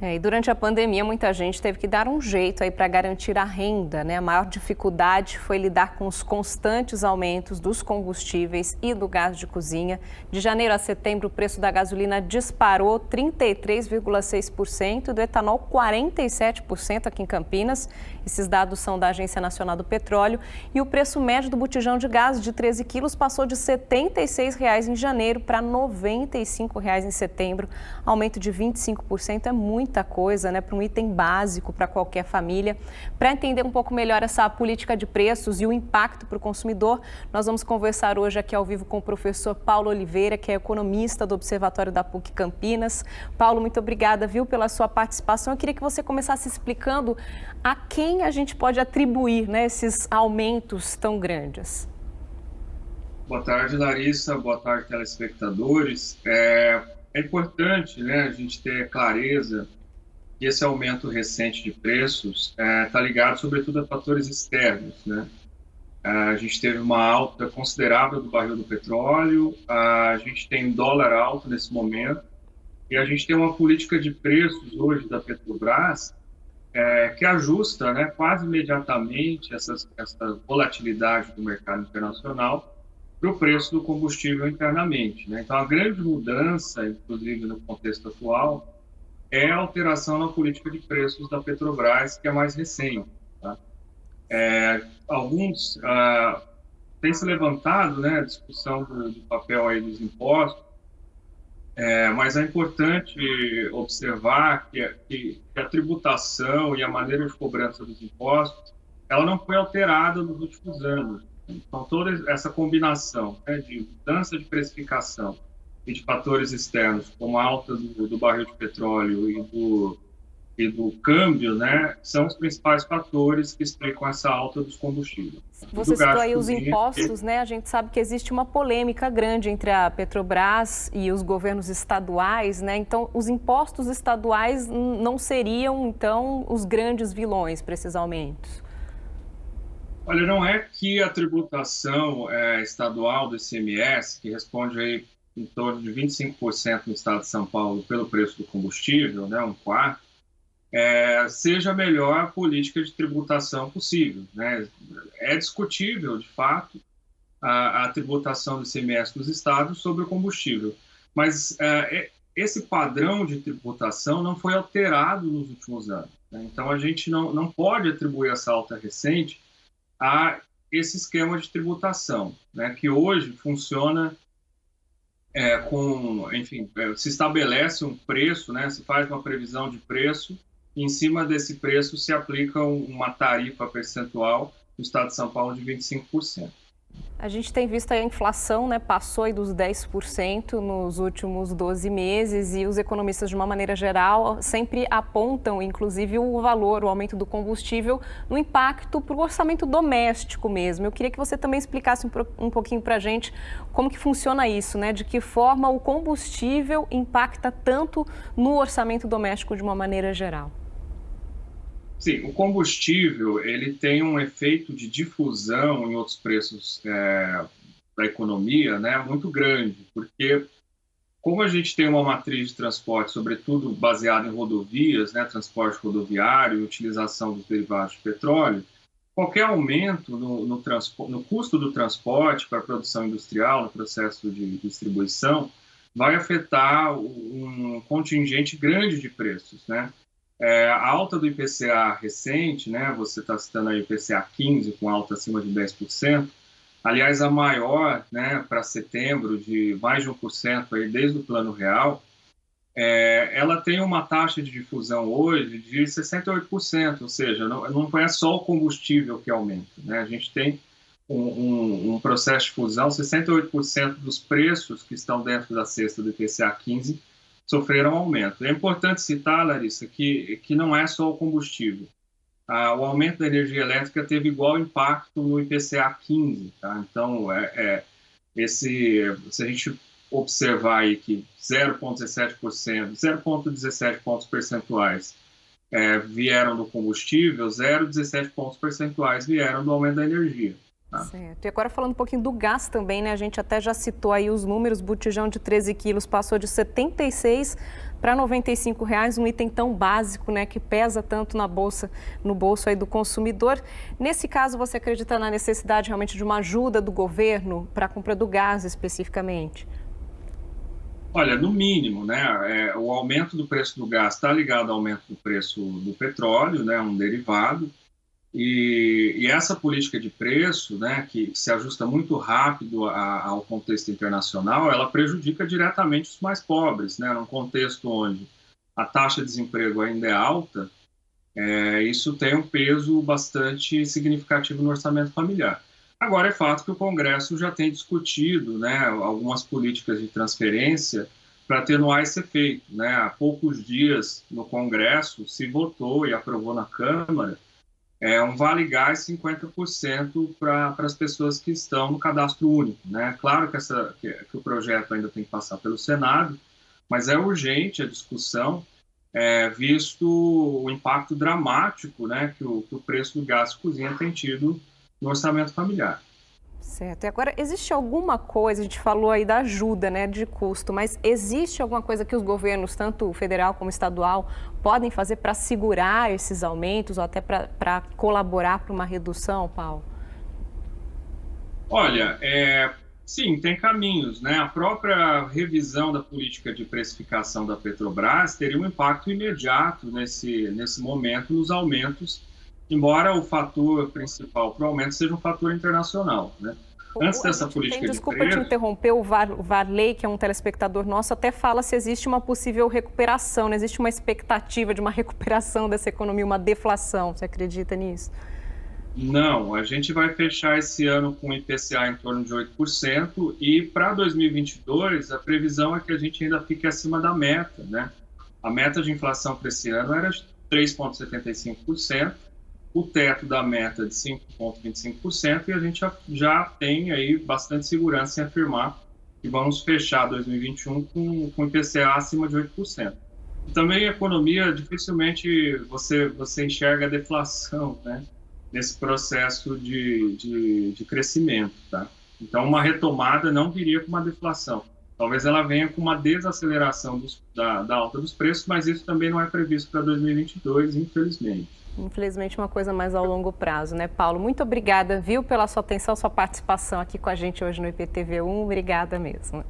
E durante a pandemia, muita gente teve que dar um jeito aí para garantir a renda, né? A maior dificuldade foi lidar com os constantes aumentos dos combustíveis e do gás de cozinha. De janeiro a setembro, o preço da gasolina disparou 33,6% e do etanol 47% aqui em Campinas. Esses dados são da Agência Nacional do Petróleo. E o preço médio do botijão de gás de 13 quilos passou de R$ 76,00 em janeiro para R$ 95,00 em setembro. Aumento de 25% é muita coisa, né, para um item básico para qualquer família. Para entender um pouco melhor essa política de preços e o impacto para o consumidor, nós vamos conversar hoje aqui ao vivo com o professor Paulo Oliveira, que é economista do Observatório da PUC Campinas. Paulo, muito obrigada, viu, pela sua participação. Eu queria que você começasse explicando a quem a gente pode atribuir, né, esses aumentos tão grandes. Boa tarde, Larissa. Boa tarde, telespectadores. É importante, né, a gente ter clareza que esse aumento recente de preços está ligado, sobretudo, a fatores externos, né? A gente teve uma alta considerável do barril do petróleo, a gente tem dólar alto nesse momento, e a gente tem uma política de preços hoje da Petrobras que ajusta, né, quase imediatamente essa volatilidade do mercado internacional para o preço do combustível internamente, né? Então, a grande mudança, inclusive no contexto atual, é a alteração na política de preços da Petrobras, que é mais recente. Tá? Tem se levantado, né, a discussão do papel aí dos impostos, mas é importante observar que a tributação e a maneira de cobrança dos impostos, ela não foi alterada nos últimos anos. Então, toda essa combinação, né, de mudança de precificação e de fatores externos, como a alta do barril de petróleo e do câmbio, né, são os principais fatores que explicam essa alta dos combustíveis. Você citou aí os impostos, né? A gente sabe que existe uma polêmica grande entre a Petrobras e os governos estaduais, né? Então, os impostos estaduais não seriam, então, os grandes vilões para esses aumentos? Olha, não é que a tributação estadual do ICMS, que responde aí em torno de 25% no estado de São Paulo pelo preço do combustível, né, um quarto, seja a melhor política de tributação possível, né? É discutível, de fato, a tributação do ICMS dos estados sobre o combustível, mas esse padrão de tributação não foi alterado nos últimos anos, né? Então, a gente não pode atribuir essa alta recente a esse esquema de tributação, né, que hoje funciona se estabelece um preço, né, se faz uma previsão de preço, e em cima desse preço se aplica uma tarifa percentual no estado de São Paulo de 25%. A gente tem visto a inflação, né, passou aí dos 10% nos últimos 12 meses e os economistas, de uma maneira geral, sempre apontam, inclusive, o valor, o aumento do combustível, no impacto para o orçamento doméstico mesmo. Eu queria que você também explicasse um pouquinho para a gente como que funciona isso, né? De que forma o combustível impacta tanto no orçamento doméstico de uma maneira geral. Sim, o combustível ele tem um efeito de difusão em outros preços da economia, né, muito grande, porque como a gente tem uma matriz de transporte, sobretudo baseada em rodovias, né, transporte rodoviário e utilização dos derivados de petróleo, qualquer aumento no custo do transporte para a produção industrial, no processo de distribuição, vai afetar um contingente grande de preços, né? A alta do IPCA recente, né, você está citando aí o IPCA 15, com alta acima de 10%, aliás, a maior, né, para setembro, de mais de 1% aí, desde o Plano Real, ela tem uma taxa de difusão hoje de 68%, ou seja, não é só o combustível que aumenta, né? A gente tem um processo de fusão, 68% dos preços que estão dentro da cesta do IPCA 15 sofreram aumento. É importante citar, Larissa, que não é só o combustível. O aumento da energia elétrica teve igual impacto no IPCA 15. Tá? Então, se a gente observar aí que 0,17 pontos percentuais vieram do combustível, 0,17 pontos percentuais vieram do aumento da energia. Tá? Certo. E agora falando um pouquinho do gás também, né? A gente até já citou aí os números, botijão de 13 quilos passou de 76 para R$ 95, um item tão básico, né? Que pesa tanto na bolsa, no bolso aí do consumidor. Nesse caso, você acredita na necessidade realmente de uma ajuda do governo para a compra do gás especificamente? Olha, no mínimo, né? O aumento do preço do gás está ligado ao aumento do preço do petróleo, né? Um derivado. E essa política de preço, né, que se ajusta muito rápido ao contexto internacional, ela prejudica diretamente os mais pobres, né, num contexto onde a taxa de desemprego ainda é alta, isso tem um peso bastante significativo no orçamento familiar. Agora, é fato que o Congresso já tem discutido, né, algumas políticas de transferência para atenuar esse efeito, né. Há poucos dias no Congresso se votou e aprovou na Câmara um Vale Gás 50% para as pessoas que estão no cadastro único, né? Claro que o projeto ainda tem que passar pelo Senado, mas é urgente a discussão, visto o impacto dramático, né, que o preço do gás de cozinha tem tido no orçamento familiar. Certo. E agora, existe alguma coisa, a gente falou aí da ajuda, né, de custo, mas existe alguma coisa que os governos, tanto federal como estadual, podem fazer para segurar esses aumentos ou até para colaborar para uma redução, Paulo? Olha, sim, tem caminhos, né? A própria revisão da política de precificação da Petrobras teria um impacto imediato nesse momento nos aumentos, embora o fator principal para o aumento seja um fator internacional, né? Antes dessa política de Desculpa te preço... interromper, o Varley, que é um telespectador nosso, até fala se existe uma possível recuperação, não existe uma expectativa de uma recuperação dessa economia, uma deflação. Você acredita nisso? Não, a gente vai fechar esse ano com IPCA em torno de 8% e para 2022 a previsão é que a gente ainda fique acima da meta, né? A meta de inflação para esse ano era de 3,75%, o teto da meta de 5,25% e a gente já tem aí bastante segurança em afirmar que vamos fechar 2021 com IPCA acima de 8%. E também a economia, dificilmente você enxerga a deflação, né, nesse processo de crescimento, tá? Então, uma retomada não viria com uma deflação. Talvez ela venha com uma desaceleração da alta dos preços, mas isso também não é previsto para 2022, infelizmente. Infelizmente, uma coisa mais ao longo prazo, né, Paulo? Muito obrigada, viu, pela sua atenção, sua participação aqui com a gente hoje no IPTV1. Obrigada mesmo.